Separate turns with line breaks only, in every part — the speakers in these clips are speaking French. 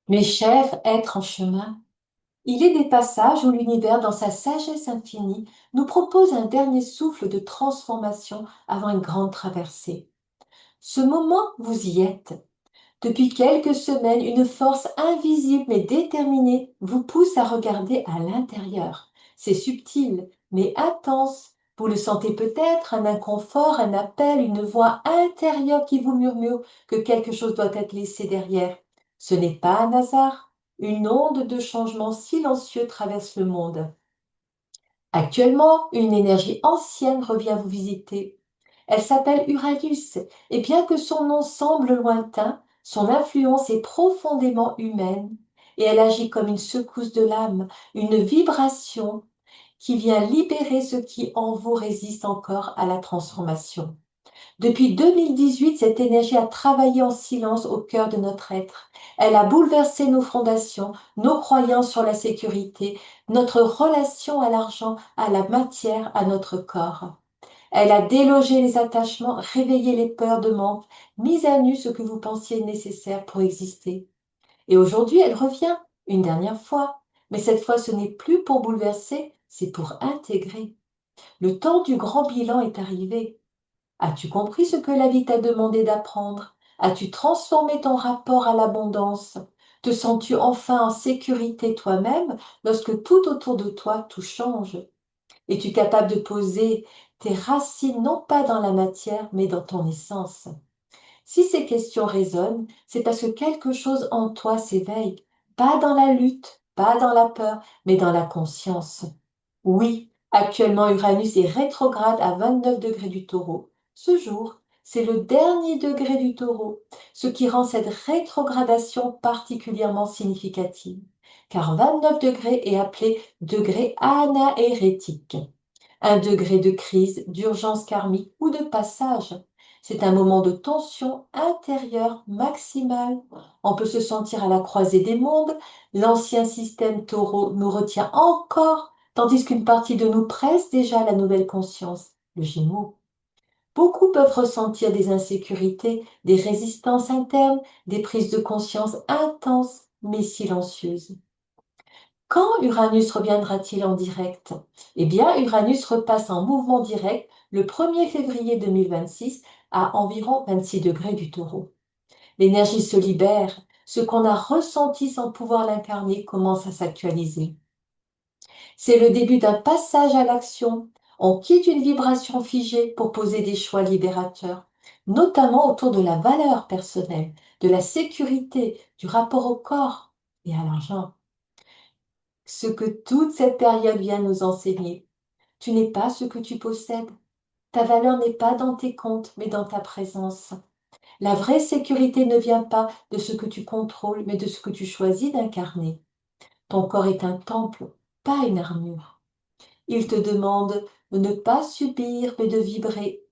Mes chers êtres en chemin, il est des passages où l'univers, dans sa sagesse infinie, nous propose un dernier souffle de transformation avant une grande traversée. Ce moment, vous y êtes. Depuis quelques semaines, une force invisible mais déterminée vous pousse à regarder à l'intérieur. C'est subtil, mais intense. Vous le sentez peut-être, un inconfort, un appel, une voix intérieure qui vous murmure que quelque chose doit être laissé derrière. Ce n'est pas un hasard. Une onde de changement silencieux traverse le monde. Actuellement, une énergie ancienne revient vous visiter. Elle s'appelle Uranus, et bien que son nom semble lointain, son influence est profondément humaine, et elle agit comme une secousse de l'âme, une vibration qui vient libérer ce qui en vous résiste encore à la transformation. Depuis 2018, cette énergie a travaillé en silence au cœur de notre être. Elle a bouleversé nos fondations, nos croyances sur la sécurité, notre relation à l'argent, à la matière, à notre corps. Elle a délogé les attachements, réveillé les peurs de manque, mis à nu ce que vous pensiez nécessaire pour exister. Et aujourd'hui, elle revient, une dernière fois. Mais cette fois, ce n'est plus pour bouleverser, c'est pour intégrer. Le temps du grand bilan est arrivé. As-tu compris ce que la vie t'a demandé d'apprendre? As-tu transformé ton rapport à l'abondance? Te sens-tu enfin en sécurité toi-même lorsque tout autour de toi tout change? Es-tu capable de poser tes racines non pas dans la matière, mais dans ton essence? Si ces questions résonnent, c'est parce que quelque chose en toi s'éveille, pas dans la lutte, pas dans la peur, mais dans la conscience. Oui, actuellement Uranus est rétrograde à 29 degrés du Taureau. Ce jour, c'est le dernier degré du Taureau, ce qui rend cette rétrogradation particulièrement significative, car 29 degrés est appelé degré anaérétique, un degré de crise, d'urgence karmique ou de passage. C'est un moment de tension intérieure maximale. On peut se sentir à la croisée des mondes. L'ancien système taureau nous retient encore, tandis qu'une partie de nous presse déjà la nouvelle conscience, le Gémeaux. Beaucoup peuvent ressentir des insécurités, des résistances internes, des prises de conscience intenses mais silencieuses. Quand Uranus reviendra-t-il en direct? Eh bien, Uranus repasse en mouvement direct le 1er février 2026 à environ 26 degrés du Taureau. L'énergie se libère, ce qu'on a ressenti sans pouvoir l'incarner commence à s'actualiser. C'est le début d'un passage à l'action. On quitte une vibration figée pour poser des choix libérateurs, notamment autour de la valeur personnelle, de la sécurité, du rapport au corps et à l'argent. Ce que toute cette période vient nous enseigner. Tu n'es pas ce que tu possèdes. Ta valeur n'est pas dans tes comptes, mais dans ta présence. La vraie sécurité ne vient pas de ce que tu contrôles, mais de ce que tu choisis d'incarner. Ton corps est un temple, pas une armure. Il te demande de ne pas subir, mais de vibrer.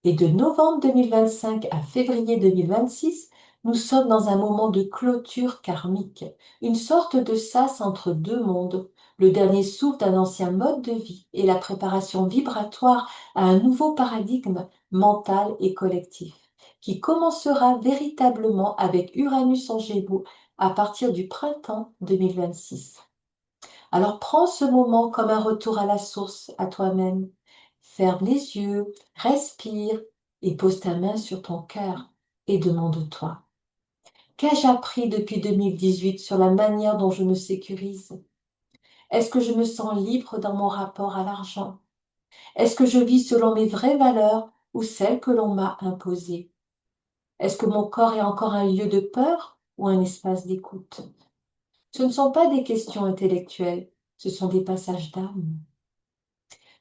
Et de novembre 2025 à février 2026, nous sommes dans un moment de clôture karmique, une sorte de sas entre deux mondes, le dernier souffle d'un ancien mode de vie et la préparation vibratoire à un nouveau paradigme mental et collectif, qui commencera véritablement avec Uranus en Gémeaux à partir du printemps 2026. Alors prends ce moment comme un retour à la source, à toi-même. Ferme les yeux, respire et pose ta main sur ton cœur et demande-toi, qu'ai-je appris depuis 2018 sur la manière dont je me sécurise? Est-ce que je me sens libre dans mon rapport à l'argent? Est-ce que je vis selon mes vraies valeurs ou celles que l'on m'a imposées? Est-ce que mon corps est encore un lieu de peur ou un espace d'écoute? Ce ne sont pas des questions intellectuelles, ce sont des passages d'âme.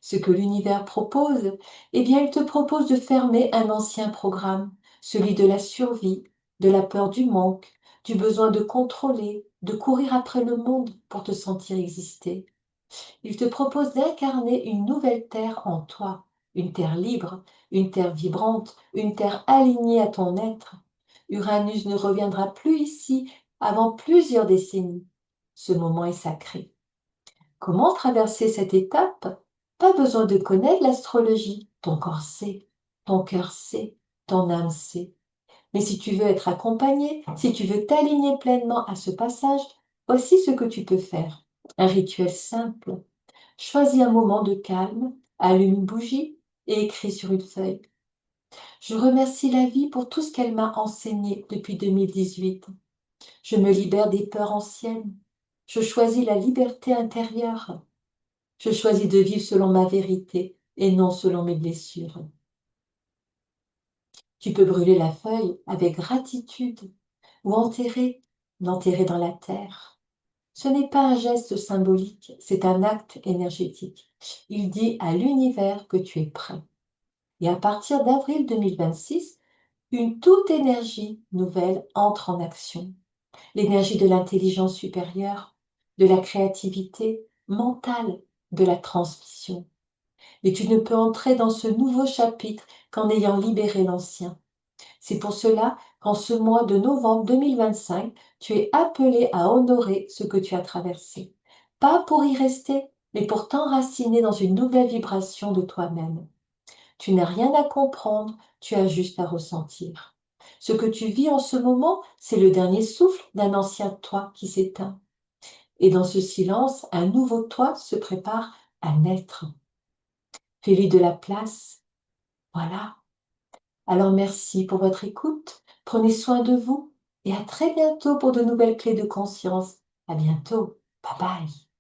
Ce que l'univers propose, eh bien, il te propose de fermer un ancien programme, celui de la survie, de la peur du manque, du besoin de contrôler, de courir après le monde pour te sentir exister. Il te propose d'incarner une nouvelle terre en toi, une terre libre, une terre vibrante, une terre alignée à ton être. Uranus ne reviendra plus ici avant plusieurs décennies. Ce moment est sacré. Comment traverser cette étape? Pas besoin de connaître l'astrologie. Ton corps sait, ton cœur sait, ton âme sait. Mais si tu veux être accompagné, si tu veux t'aligner pleinement à ce passage, voici ce que tu peux faire. Un rituel simple. Choisis un moment de calme, allume une bougie et écris sur une feuille. Je remercie la vie pour tout ce qu'elle m'a enseigné depuis 2018. Je me libère des peurs anciennes. Je choisis la liberté intérieure. Je choisis de vivre selon ma vérité et non selon mes blessures. Tu peux brûler la feuille avec gratitude ou l'enterrer dans la terre. Ce n'est pas un geste symbolique, c'est un acte énergétique. Il dit à l'univers que tu es prêt. Et à partir d'avril 2026, une toute énergie nouvelle entre en action. L'énergie de l'intelligence supérieure, de la créativité mentale, de la transmission. Et tu ne peux entrer dans ce nouveau chapitre qu'en ayant libéré l'ancien. C'est pour cela qu'en ce mois de novembre 2025, tu es appelé à honorer ce que tu as traversé. Pas pour y rester, mais pour t'enraciner dans une nouvelle vibration de toi-même. Tu n'as rien à comprendre, tu as juste à ressentir. Ce que tu vis en ce moment, c'est le dernier souffle d'un ancien toi qui s'éteint. Et dans ce silence, un nouveau toi se prépare à naître. Fais-lui de la place. Voilà. Alors merci pour votre écoute. Prenez soin de vous et à très bientôt pour de nouvelles clés de conscience. À bientôt. Bye bye.